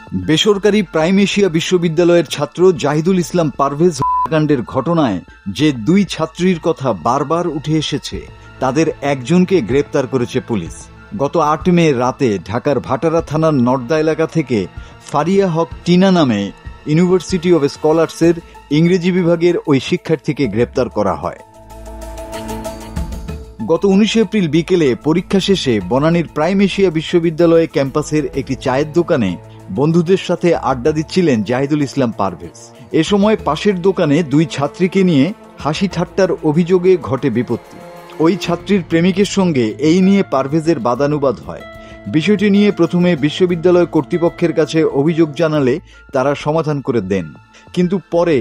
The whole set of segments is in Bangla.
বেসরকারি প্রাইম এশিয়া বিশ্ববিদ্যালয়ের ছাত্র জাহিদুল ইসলাম পারভেজ হত্যাকাণ্ডের ঘটনায় যে দুই ছাত্রীর কথা বারবার উঠে এসেছে, তাদের একজনকে গ্রেপ্তার করেছে পুলিশ। গত ৮ মে রাতে ঢাকার ভাটারা থানার নর্দা এলাকা থেকে ফারিয়া হক টিনা নামে ইউনিভার্সিটি অব স্কলার্সের ইংরেজি বিভাগের ওই শিক্ষার্থীকে গ্রেপ্তার করা হয়। গত ১৯ এপ্রিল বিকেলে পরীক্ষা শেষে বনানীর প্রাইম এশিয়া বিশ্ববিদ্যালয় ক্যাম্পাসের একটি চায়ের দোকানে বন্ধুদের সাথে আড্ডা দিচ্ছিলেন জাহিদুল ইসলাম পারভেজ। এ সময় পাশের দোকানে দুই ছাত্রীকে নিয়ে হাসি ঠাট্টার অভিযোগে ঘটে বিপত্তি। ওই ছাত্রীর প্রেমিকের সঙ্গে এই নিয়ে পারভেজের বাদানুবাদ হয়। বিষয়টি নিয়ে প্রথমে বিশ্ববিদ্যালয় কর্তৃপক্ষের কাছে অভিযোগ জানালে তারা সমাধান করে দেন, কিন্তু পরে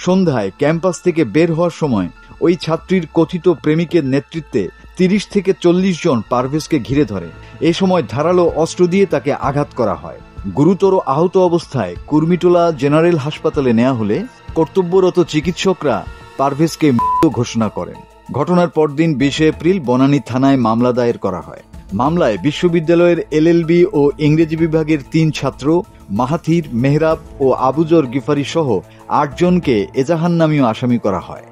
সন্ধ্যায় ক্যাম্পাস থেকে বের হওয়ার সময় ওই ছাত্রীর কথিত প্রেমিকের নেতৃত্বে ৩০ থেকে ৪০ জন পারভেজকে ঘিরে ধরে। এ সময় ধারালো অস্ত্র দিয়ে তাকে আঘাত করা হয়। গুরুতর আহত অবস্থায় কুর্মিটোলা জেনারেল হাসপাতালে নেওয়া হলে কর্তব্যরত চিকিৎসকরা পারভেজকে মৃত ঘোষণা করেন। ঘটনার পরদিন ২০ এপ্রিল বনানী থানায় মামলা দায়ের করা হয়। মামলায় বিশ্ববিদ্যালয়ের এলএলবি ও ইংরেজি বিভাগের ৩ ছাত্র মাহাথির, মেহরাব ও আবুজর গিফারি সহ ৮ জনকে এজাহার নামীয় আসামি করা হয়।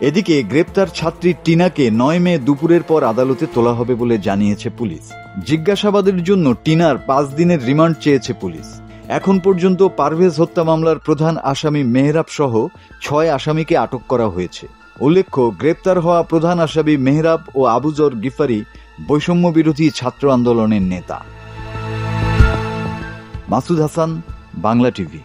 এদিকে গ্রেপ্তার ছাত্রী টিনাকে ৯ মে দুপুরের পর আদালতে তোলা হবে বলে জানিয়েছে পুলিশ। জিজ্ঞাসাবাদের জন্য টিনার ৫ দিনের রিমান্ড চেয়েছে পুলিশ। এখন পর্যন্ত পারভেজ হত্যা মামলার প্রধান আসামি মেহরাব সহ ৬ আসামিকে আটক করা হয়েছে। উল্লেখ্য, গ্রেপ্তার হওয়া প্রধান আসামি মেহরাব ও আবুজর গিফারি বৈষম্য বিরোধী ছাত্র আন্দোলনের নেতা। মাসুদ হাসান, বাংলা টিভি।